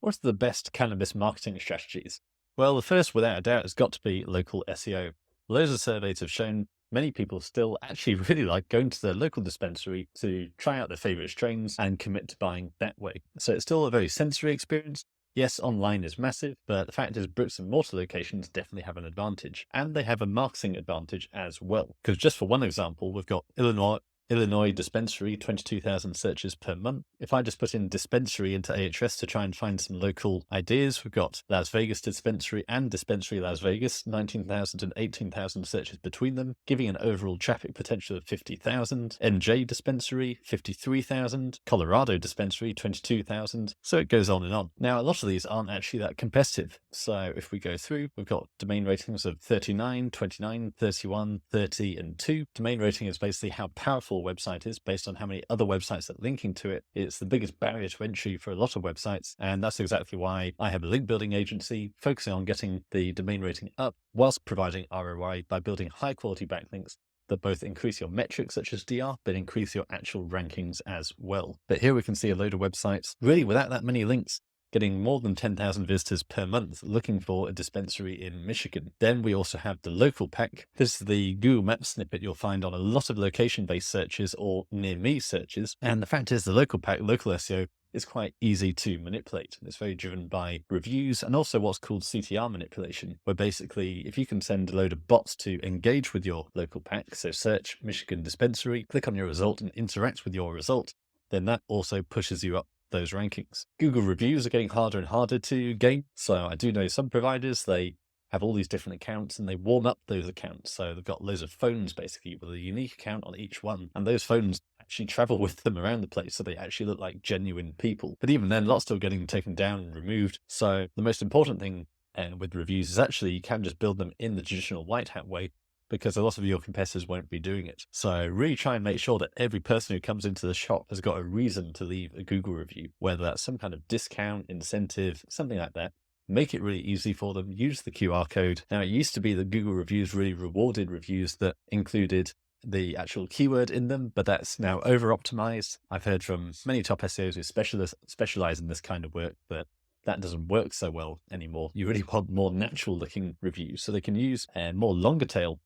What are the best cannabis marketing strategies? Well, the first, without a doubt, has got to be local SEO. Loads of surveys have shown many people still actually really like going to their local dispensary to try out their favorite strains and commit to buying that way. So it's still a very sensory experience. Yes, online is massive, but the fact is bricks and mortar locations definitely have an advantage, and they have a marketing advantage as well. Because just for one example, we've got Illinois dispensary, 22,000 searches per month. If I just put in dispensary into AHREFs to try and find some local ideas, we've got Las Vegas dispensary and dispensary Las Vegas, 19,000 and 18,000 searches between them, giving an overall traffic potential of 50,000. NJ dispensary, 53,000. Colorado dispensary, 22,000. So it goes on and on. Now, a lot of these aren't actually that competitive. So if we go through, we've got domain ratings of 39, 29, 31, 30, and 2. Domain rating is basically how powerful website is based on how many other websites are linking to it. It's the biggest barrier to entry for a lot of websites, and that's exactly why I have a link building agency focusing on getting the domain rating up whilst providing ROI by building high quality backlinks that both increase your metrics such as DR, but increase your actual rankings as well. But here we can see a load of websites really without that many links, getting more than 10,000 visitors per month looking for a dispensary in Michigan. Then we also have the local pack. This is the Google Maps snippet you'll find on a lot of location-based searches or near me searches. And the fact is the local pack, local SEO, is quite easy to manipulate. It's very driven by reviews and also what's called CTR manipulation, where basically if you can send a load of bots to engage with your local pack, so search Michigan dispensary, click on your result and interact with your result, then that also pushes you up those rankings. Google reviews are getting harder and harder to gain. So I do know some providers, they have all these different accounts and they warm up those accounts. So they've got loads of phones basically with a unique account on each one. And those phones actually travel with them around the place. So they actually look like genuine people. But even then, lots still getting taken down and removed. So the most important thing with reviews is actually you can just build them in the traditional white hat way, because a lot of your competitors won't be doing it. So really try and make sure that every person who comes into the shop has got a reason to leave a Google review, whether that's some kind of discount, incentive, something like that. Make it really easy for them. Use the QR code. Now, it used to be that Google reviews really rewarded reviews that included the actual keyword in them, but that's now over-optimized. I've heard from many top SEOs who specialize in this kind of work that doesn't work so well anymore. You really want more natural looking reviews, so they can use more longer tail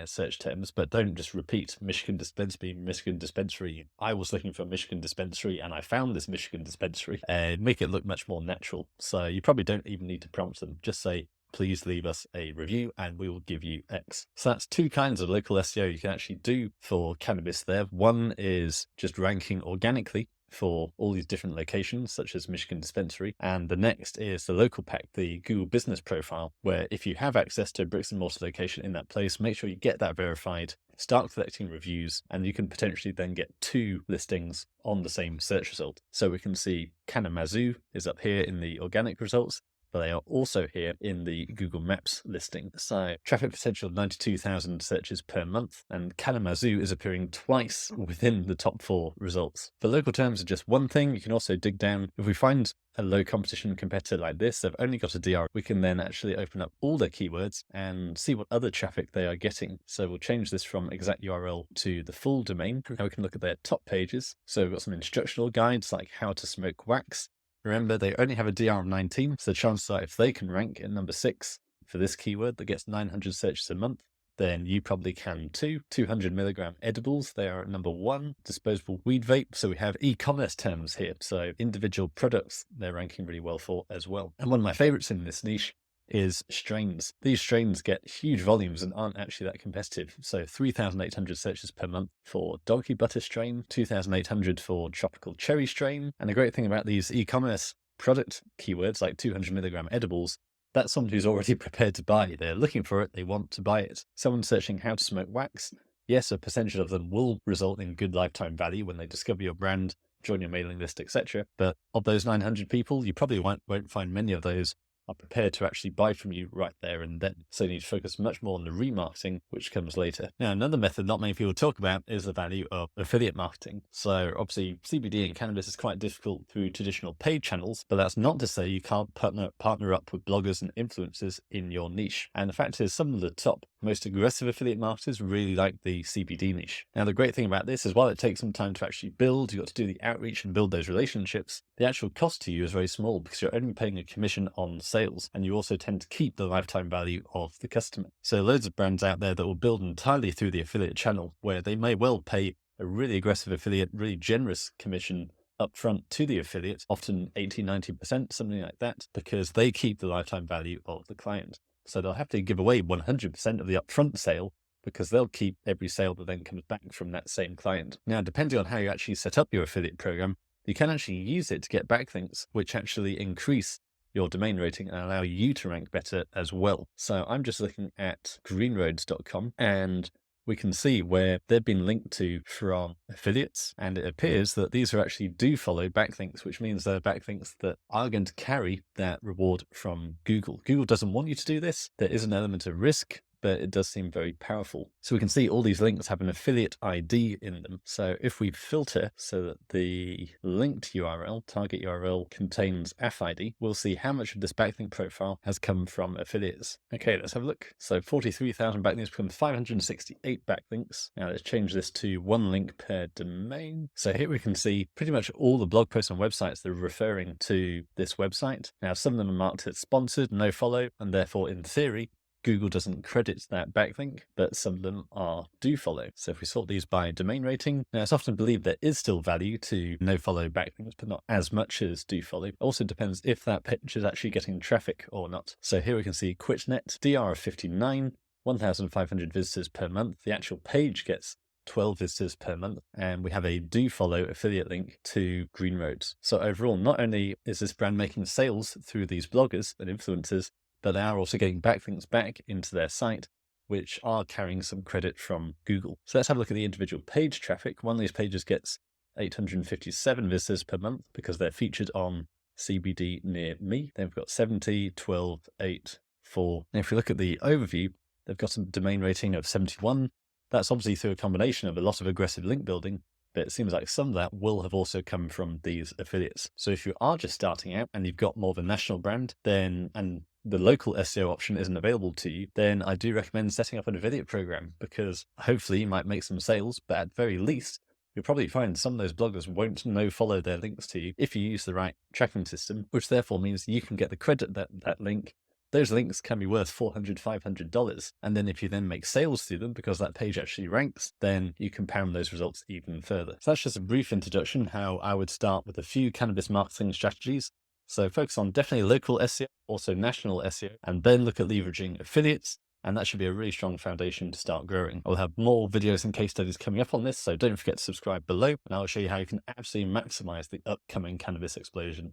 search terms, but don't just repeat Michigan dispensary. I was looking for Michigan dispensary and I found this Michigan dispensary, and make it look much more natural. So you probably don't even need to prompt them. Just say, please leave us a review and we will give you X. So that's two kinds of local SEO you can actually do for cannabis there. One is just ranking organically for all these different locations, such as Michigan dispensary. And the next is the local pack, the Google business profile, where if you have access to a bricks and mortar location in that place, make sure you get that verified, start collecting reviews, and you can potentially then get 2 listings on the same search result. So we can see Kalamazoo is up here in the organic results, but they are also here in the Google Maps listing. So traffic potential of 92,000 searches per month, and Kalamazoo is appearing twice within the top 4 results. The local terms are just one thing. You can also dig down. If we find a low competition competitor like this, they've only got a DR, we can then actually open up all their keywords and see what other traffic they are getting. So we'll change this from exact URL to the full domain. Now we can look at their top pages. So we've got some instructional guides like how to smoke wax. Remember, they only have a DR of 19, so chances are if they can rank at number 6 for this keyword that gets 900 searches a month, then you probably can too. 200 milligram edibles, they are at number 1. Disposable weed vape, so we have e-commerce terms here. So individual products, they're ranking really well for as well. And one of my favorites in this niche is strains. These strains get huge volumes and aren't actually that competitive. So 3,800 searches per month for donkey butter strain, 2,800 for tropical cherry strain. And the great thing about these e-commerce product keywords like 200 milligram edibles, that's someone who's already prepared to buy. They're looking for it, they want to buy it. Someone searching how to smoke wax, yes, a percentage of them will result in good lifetime value when they discover your brand, join your mailing list, etc. But of those 900 people, you probably won't find many of those are prepared to actually buy from you right there and then. So you need to focus much more on the remarketing, which comes later. Now, another method not many people talk about is the value of affiliate marketing. So obviously CBD and cannabis is quite difficult through traditional paid channels, but that's not to say you can't partner up with bloggers and influencers in your niche. And the fact is some of the top most aggressive affiliate marketers really like the CBD niche. Now, the great thing about this is while it takes some time to actually build, you've got to do the outreach and build those relationships, the actual cost to you is very small because you're only paying a commission on sales, and you also tend to keep the lifetime value of the customer. So loads of brands out there that will build entirely through the affiliate channel, where they may well pay a really aggressive affiliate, really generous commission upfront to the affiliate, often 80-90%, something like that, because they keep the lifetime value of the client. So they'll have to give away 100% of the upfront sale because they'll keep every sale that then comes back from that same client. Now, depending on how you actually set up your affiliate program, you can actually use it to get backlinks, which actually increase your domain rating and allow you to rank better as well. So I'm just looking at greenroads.com, and we can see where they've been linked to from affiliates, and it appears that these are actually do follow backlinks, which means they're backlinks that are going to carry that reward from Google. Google doesn't want you to do this. There is an element of risk, but it does seem very powerful. So we can see all these links have an affiliate ID in them. So if we filter so that the linked URL, target URL, contains AffID, we'll see how much of this backlink profile has come from affiliates. Okay, let's have a look. So 43,000 backlinks become 568 backlinks. Now let's change this to one link per domain. So here we can see pretty much all the blog posts and websites that are referring to this website. Now some of them are marked as sponsored, no follow, and therefore in theory, Google doesn't credit that backlink, but some of them are do follow. So if we sort these by domain rating, now it's often believed there is still value to no follow backlinks, but not as much as do follow. It also depends if that page is actually getting traffic or not. So here we can see QuitNet, DR of 59, 1,500 visitors per month. The actual page gets 12 visitors per month, and we have a do follow affiliate link to Greenroads. So overall, not only is this brand making sales through these bloggers and influencers, but they are also getting backlinks back into their site, which are carrying some credit from Google. So let's have a look at the individual page traffic. One of these pages gets 857 visitors per month because they're featured on CBD Near Me. Then we've got 70, 12, 8, 4. And if we look at the overview, they've got a domain rating of 71. That's obviously through a combination of a lot of aggressive link building, but it seems like some of that will have also come from these affiliates. So if you are just starting out and you've got more of a national brand, then, and the local SEO option isn't available to you, then I do recommend setting up an affiliate program, because hopefully you might make some sales, but at very least, you'll probably find some of those bloggers won't no follow their links to you if you use the right tracking system, which therefore means you can get the credit that link. Those links can be worth $400, $500. And then if you then make sales through them because that page actually ranks, then you compound those results even further. So that's just a brief introduction how I would start with a few cannabis marketing strategies. So focus on definitely local SEO, also national SEO, and then look at leveraging affiliates. And that should be a really strong foundation to start growing. I'll have more videos and case studies coming up on this, so don't forget to subscribe below, and I'll show you how you can absolutely maximize the upcoming cannabis explosion.